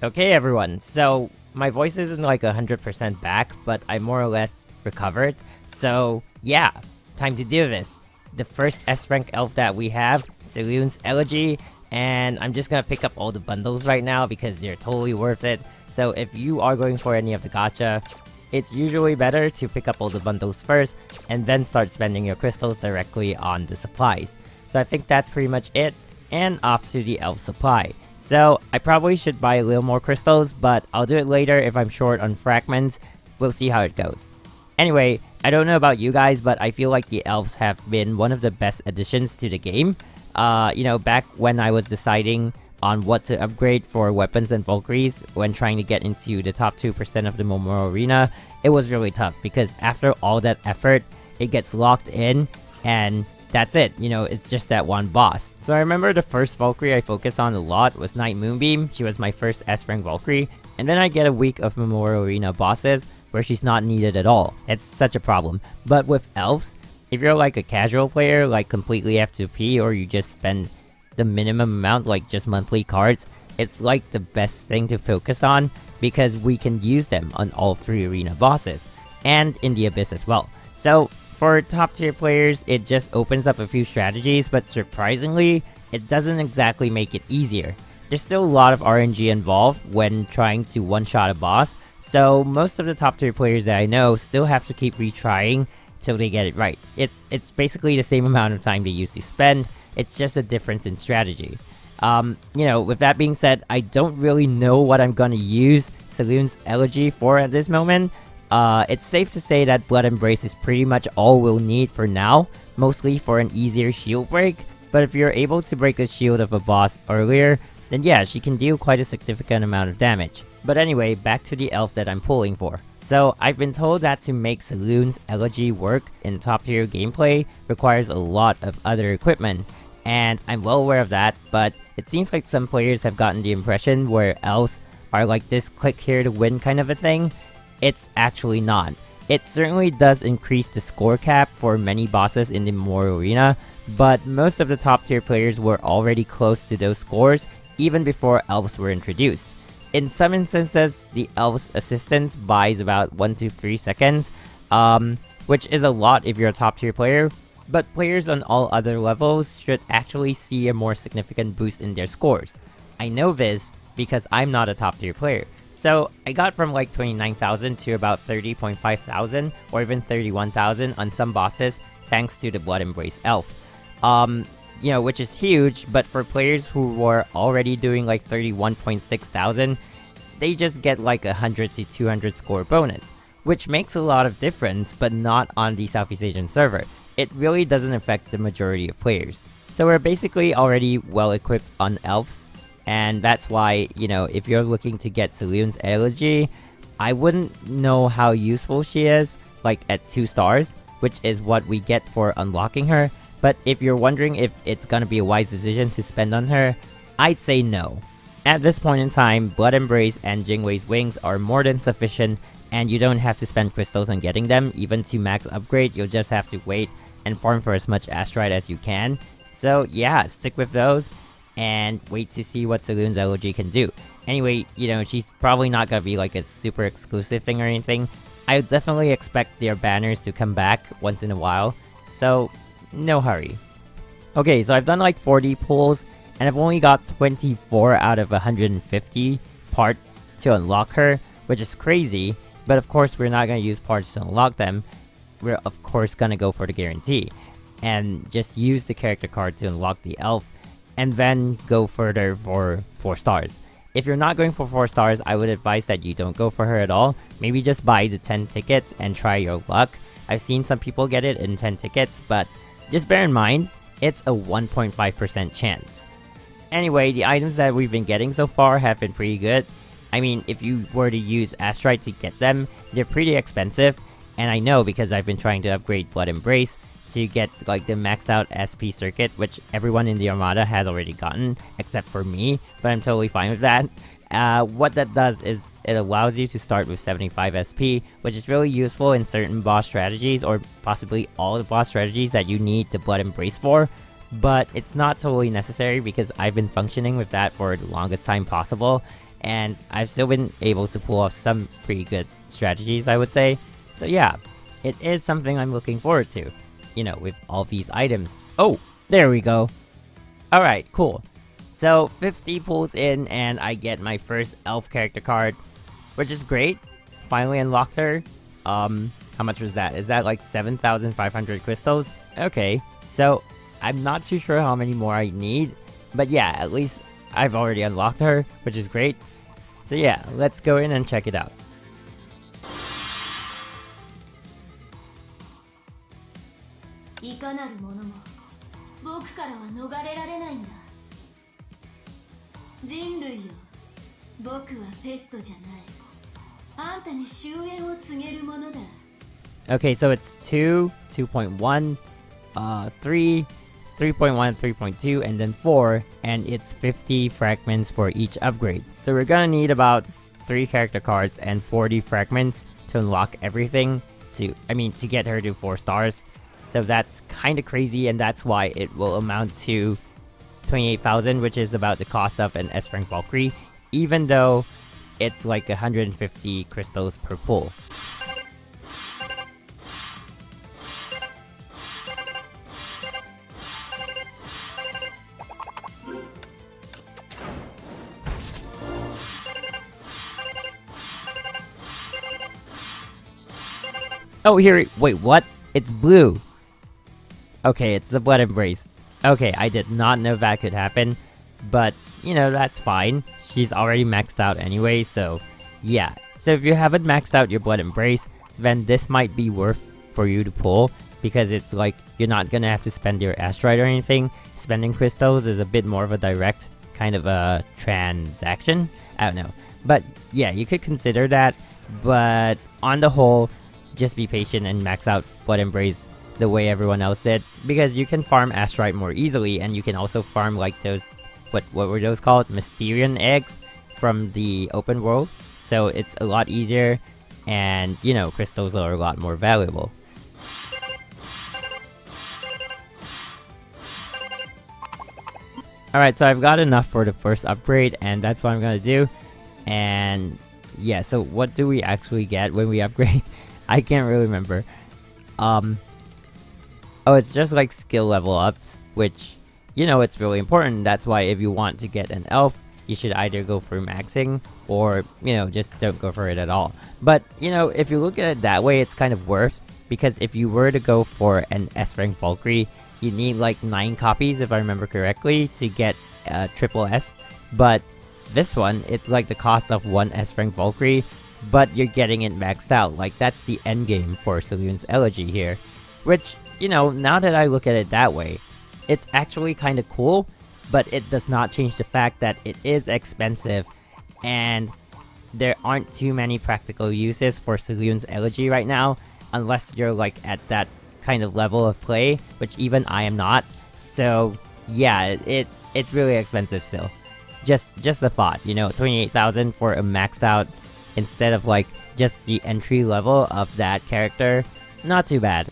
Okay, everyone. So, my voice isn't like 100% back, but I more or less recovered. So, yeah, time to do this. The first S rank elf that we have, Selûne's Elegy, and I'm just gonna pick up all the bundles right now because they're totally worth it. So, if you are going for any of the gacha, it's usually better to pick up all the bundles first and then start spending your crystals directly on the supplies. So, I think that's pretty much it, and off to the elf supply. So, I probably should buy a little more crystals, but I'll do it later if I'm short on fragments. We'll see how it goes. Anyway, I don't know about you guys, but I feel like the elves have been one of the best additions to the game. Back when I was deciding on what to upgrade for weapons and Valkyries when trying to get into the top 2% of the Momoro Arena, it was really tough because after all that effort, it gets locked in and that's it, it's just that one boss. So I remember the first Valkyrie I focused on a lot was Night Moonbeam. She was my first S rank Valkyrie, and then I get a week of Momoro Arena bosses where she's not needed at all. It's such a problem. But with elves, if you're like a casual player, like completely F2P, or you just spend the minimum amount, like just monthly cards, it's like the best thing to focus on because we can use them on all 3 arena bosses, and in the Abyss as well. So, for top tier players, it just opens up a few strategies, but surprisingly, it doesn't exactly make it easier. There's still a lot of RNG involved when trying to one-shot a boss, so most of the top tier players that I know still have to keep retrying till they get it right. It's basically the same amount of time they used to spend, it's just a difference in strategy. With that being said, I don't really know what I'm gonna use Selûne's Elegy for at this moment. It's safe to say that Blood Embrace is pretty much all we'll need for now, mostly for an easier shield break, but if you're able to break a shield of a boss earlier, then yeah, she can deal quite a significant amount of damage. But anyway, back to the elf that I'm pulling for. So, I've been told that to make Selûne's Elegy work in top tier gameplay requires a lot of other equipment, and I'm well aware of that, but it seems like some players have gotten the impression where elves are like this click here to win kind of a thing. It's actually not. It certainly does increase the score cap for many bosses in the Momoro Arena, but most of the top tier players were already close to those scores even before elves were introduced. In some instances, the elves assistance buys about 1 to 3 seconds, which is a lot if you're a top tier player, but players on all other levels should actually see a more significant boost in their scores. I know this because I'm not a top tier player. So, I got from like 29,000 to about 30,500 or even 31,000 on some bosses thanks to the Blood Embrace elf. Which is huge, but for players who were already doing like 31,600, they just get like 100 to 200 score bonus, which makes a lot of difference, but not on the Southeast Asian server. It really doesn't affect the majority of players. So we're basically already well equipped on elves. And that's why, if you're looking to get Selûne's Elegy, I wouldn't know how useful she is, like at 2 stars, which is what we get for unlocking her. But if you're wondering if it's gonna be a wise decision to spend on her, I'd say no. At this point in time, Blood Embrace and Jingwei's Wings are more than sufficient, and you don't have to spend crystals on getting them. Even to max upgrade, you'll just have to wait and farm for as much Astrite as you can. So yeah, stick with those and wait to see what Selûne's Elegy can do. Anyway, she's probably not gonna be like a super exclusive thing or anything. I definitely expect their banners to come back once in a while, so no hurry. Okay, so I've done like 40 pulls, and I've only got 24 out of 150 parts to unlock her, which is crazy, but of course we're not gonna use parts to unlock them. We're of course gonna go for the guarantee, and just use the character card to unlock the elf, and then go further for 4 stars. If you're not going for 4 stars, I would advise that you don't go for her at all. Maybe just buy the 10 tickets and try your luck. I've seen some people get it in 10 tickets, but just bear in mind, it's a 1.5% chance. Anyway, the items that we've been getting so far have been pretty good. I mean, if you were to use Astrite to get them, they're pretty expensive, and I know because I've been trying to upgrade Blood Embrace to get like the maxed out SP circuit, which everyone in the Armada has already gotten, except for me, but I'm totally fine with that. What that does is it allows you to start with 75 SP, which is really useful in certain boss strategies, or possibly all the boss strategies that you need the Blood Embrace for, but it's not totally necessary because I've been functioning with that for the longest time possible, and I've still been able to pull off some pretty good strategies, I would say. So yeah, it is something I'm looking forward to, you know, with all these items. Oh, there we go. Alright, cool. So 50 pulls in and I get my first elf character card, which is great. Finally unlocked her. How much was that? Is that like 7,500 crystals? Okay, so I'm not too sure how many more I need, but yeah, at least I've already unlocked her, which is great. So yeah, let's go in and check it out. Okay, so it's 2, 2.1, 3, 3.1, 3.2, and then 4, and it's 50 fragments for each upgrade. So we're gonna need about 3 character cards and 40 fragments to unlock everything to get her to 4 stars. So that's kinda crazy, and that's why it will amount to 28,000, which is about the cost of an S rank Valkyrie, even though it's like 150 crystals per pull. Oh, here, wait, what? It's blue. Okay, it's the Blood Embrace. Okay, I did not know that could happen, but, you know, that's fine. She's already maxed out anyway, so yeah. So if you haven't maxed out your Blood Embrace, then this might be worth for you to pull, because it's like, you're not gonna have to spend your asteroid or anything. Spending crystals is a bit more of a direct kind of a transaction. I don't know. But yeah, you could consider that, but on the whole, just be patient and max out Blood Embrace the way everyone else did, because you can farm asteroid more easily, and you can also farm like those, what were those called? Mysterian eggs from the open world. So it's a lot easier, and you know, crystals are a lot more valuable. Alright, so I've got enough for the first upgrade, and that's what I'm gonna do. And yeah, so what do we actually get when we upgrade? I can't really remember. Oh, it's just like skill level ups, which, you know, it's really important. That's why if you want to get an elf, you should either go for maxing, or, you know, just don't go for it at all. But, you know, if you look at it that way, it's kind of worth, because if you were to go for an S rank Valkyrie, you need like 9 copies, if I remember correctly, to get triple S. But this one, it's like the cost of 1 S rank Valkyrie, but you're getting it maxed out. Like, that's the end game for Selûne's Elegy here. Which, you know, now that I look at it that way, it's actually kind of cool, but it does not change the fact that it is expensive, and there aren't too many practical uses for Selûne's Elegy right now, unless you're like at that kind of level of play, which even I am not. So yeah, it's really expensive still. Just a thought, you know, 28,000 for a maxed out instead of like just the entry level of that character, not too bad.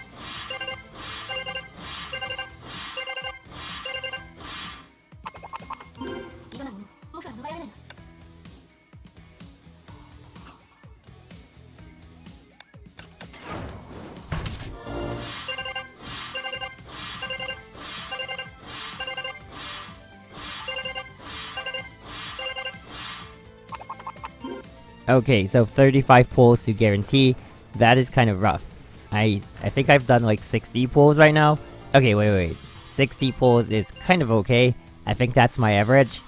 Okay, so 35 pulls to guarantee. That is kind of rough. I think I've done like 60 pulls right now. Okay, wait. 60 pulls is kind of okay. I think that's my average.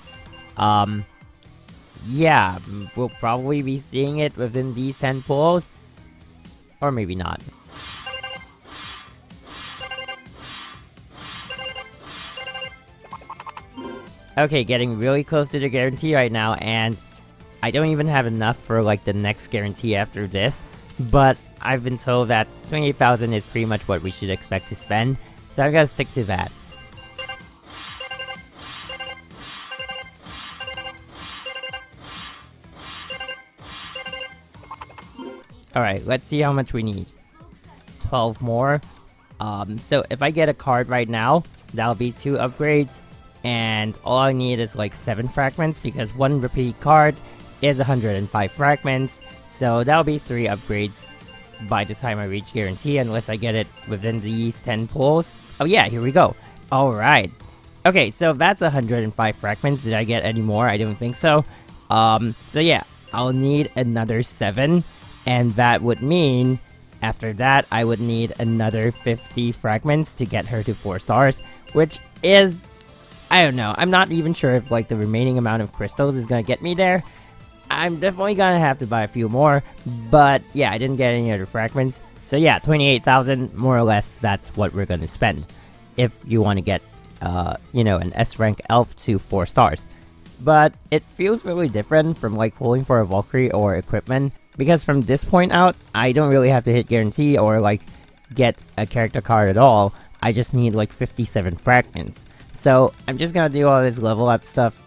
Yeah, we'll probably be seeing it within these 10 pulls. Or maybe not. Okay, getting really close to the guarantee right now, and I don't even have enough for like the next guarantee after this, but I've been told that 28,000 is pretty much what we should expect to spend, so I'm gonna stick to that. Alright, let's see how much we need. 12 more. So if I get a card right now, that'll be 2 upgrades, and all I need is like 7 fragments, because 1 repeat card is 105 fragments, so that'll be 3 upgrades by the time I reach guarantee, unless I get it within these 10 pulls. Oh yeah, here we go. Alright. Okay, so that's 105 fragments. Did I get any more? I don't think so. So yeah, I'll need another 7, and that would mean after that I would need another 50 fragments to get her to 4 stars, which is, I don't know, I'm not even sure if like the remaining amount of crystals is gonna get me there. I'm definitely gonna have to buy a few more, but yeah, I didn't get any other fragments. So yeah, 28,000, more or less, that's what we're gonna spend if you want to get, you know, an S rank elf to 4 stars. But it feels really different from like pulling for a Valkyrie or equipment, because from this point out, I don't really have to hit guarantee or like get a character card at all. I just need like 57 fragments. So I'm just gonna do all this level up stuff.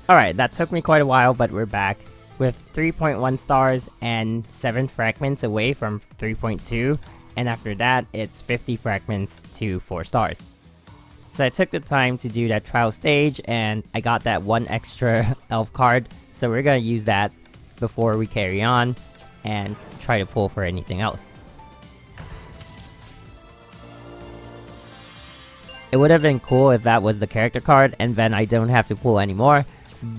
Alright, that took me quite a while, but we're back with 3.1 stars and 7 fragments away from 3.2, and after that, it's 50 fragments to 4 stars. So I took the time to do that trial stage, and I got that 1 extra elf card, so we're gonna use that before we carry on and try to pull for anything else. It would have been cool if that was the character card, and then I don't have to pull anymore.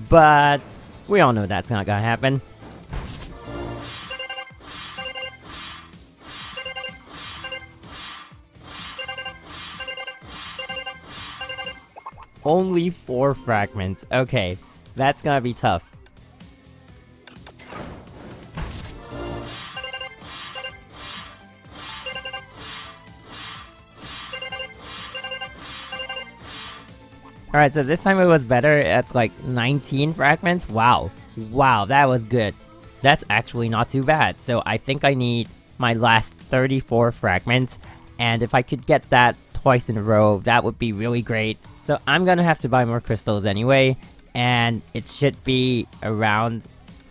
But we all know that's not gonna happen. Only 4 fragments. Okay, that's gonna be tough. Alright, so this time it was better. It's like 19 fragments. Wow. Wow, that was good. That's actually not too bad. So I think I need my last 34 fragments. And if I could get that twice in a row, that would be really great. So I'm gonna have to buy more crystals anyway. And it should be around...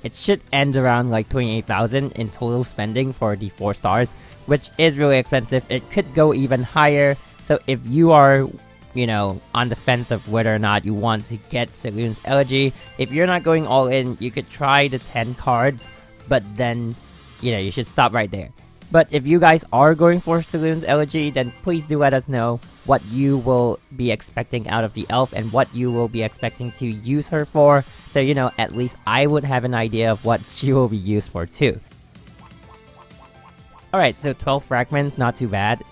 It should end around like 28,000 in total spending for the 4 stars, which is really expensive. It could go even higher. So if you are, you know, on the fence of whether or not you want to get Selûne's Elegy, if you're not going all in, you could try the 10 cards, but then, you know, you should stop right there. But if you guys are going for Selûne's Elegy, then please do let us know what you will be expecting out of the elf and what you will be expecting to use her for, so you know, at least I would have an idea of what she will be used for too. Alright, so 12 fragments, not too bad.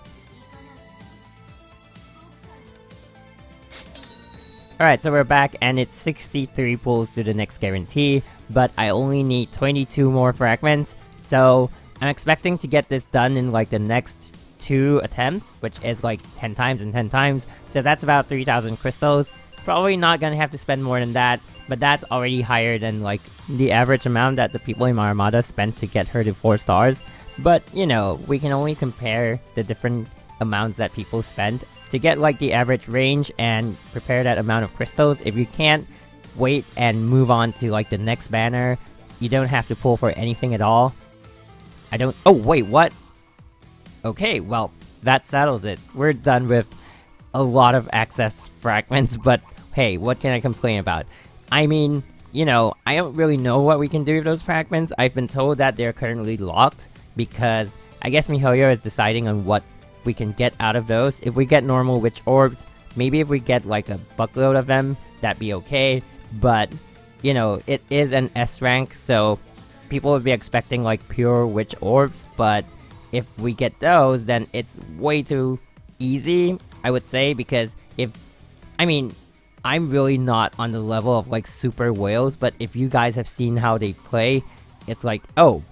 Alright, so we're back, and it's 63 pulls to the next guarantee, but I only need 22 more fragments, so I'm expecting to get this done in like the next 2 attempts, which is like 10 times and 10 times, so that's about 3,000 crystals. Probably not gonna have to spend more than that, but that's already higher than like the average amount that the people in my Armada spent to get her to 4 stars. But, you know, we can only compare the different amounts that people spent to get like the average range and prepare that amount of crystals. If you can't wait and move on to like the next banner, you don't have to pull for anything at all. Oh wait, what? Okay, well, that settles it. We're done with a lot of access fragments, but hey, what can I complain about? I mean, you know, I don't really know what we can do with those fragments. I've been told that they're currently locked, because I guess miHoYo is deciding on what we can get out of those. If we get normal witch orbs, maybe if we get like a buckload of them, that'd be okay. But, you know, it is an S rank, so people would be expecting like pure witch orbs, but if we get those, then it's way too easy, I would say, because I mean, I'm really not on the level of like super whales, but if you guys have seen how they play, it's like, oh,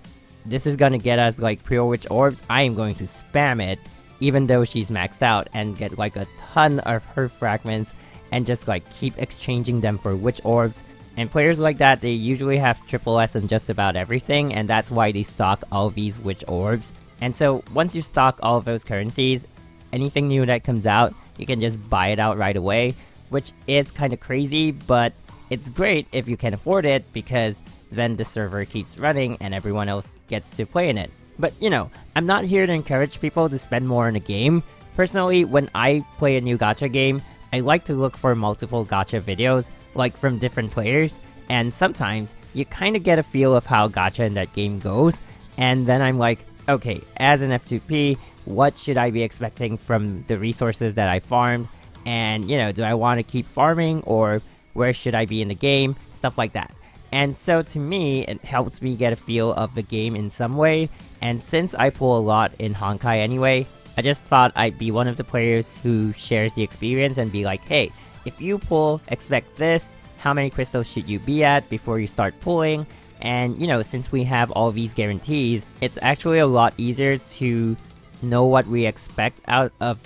this is gonna get us like pure witch orbs, I am going to spam it, even though she's maxed out, and get like a ton of her fragments, and just like keep exchanging them for witch orbs. And players like that, they usually have triple S on just about everything, and that's why they stock all these witch orbs. And so once you stock all of those currencies, anything new that comes out, you can just buy it out right away, which is kind of crazy, but it's great if you can afford it, because then the server keeps running and everyone else gets to play in it. But you know, I'm not here to encourage people to spend more on a game. Personally, when I play a new gacha game, I like to look for multiple gacha videos, like from different players, and sometimes you kind of get a feel of how gacha in that game goes, and then I'm like, okay, as an F2P, what should I be expecting from the resources that I farmed? And you know, do I want to keep farming, or where should I be in the game? Stuff like that. And so to me, it helps me get a feel of the game in some way, and since I pull a lot in Honkai anyway, I just thought I'd be one of the players who shares the experience and be like, hey, if you pull, expect this, how many crystals should you be at before you start pulling? And you know, since we have all these guarantees, it's actually a lot easier to know what we expect out of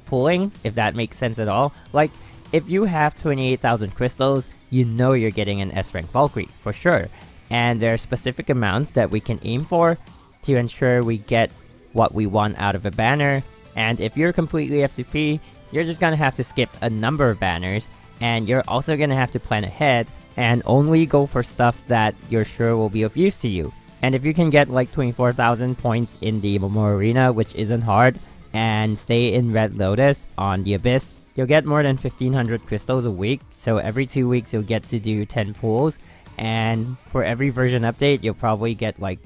pulling, if that makes sense at all. Like, if you have 28,000 crystals, you know you're getting an S-rank Valkyrie, for sure. And there are specific amounts that we can aim for to ensure we get what we want out of a banner. And if you're completely F2P, you're just gonna have to skip a number of banners, and you're also gonna have to plan ahead and only go for stuff that you're sure will be of use to you. And if you can get like 24,000 points in the Momo Arena, which isn't hard, and stay in Red Lotus on the Abyss, you'll get more than 1,500 crystals a week, so every 2 weeks you'll get to do 10 pulls, and for every version update you'll probably get like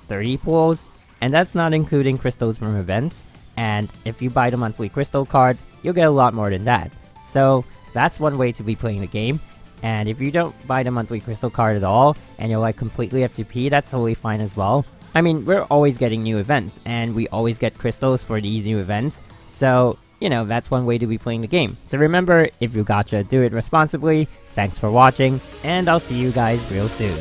30 pulls, and that's not including crystals from events, and if you buy the monthly crystal card, you'll get a lot more than that. So that's one way to be playing the game, and if you don't buy the monthly crystal card at all, and you're like completely F2P, that's totally fine as well. I mean, we're always getting new events, and we always get crystals for these new events, so you know, that's one way to be playing the game. So remember, if you gacha, do it responsibly. Thanks for watching, and I'll see you guys real soon.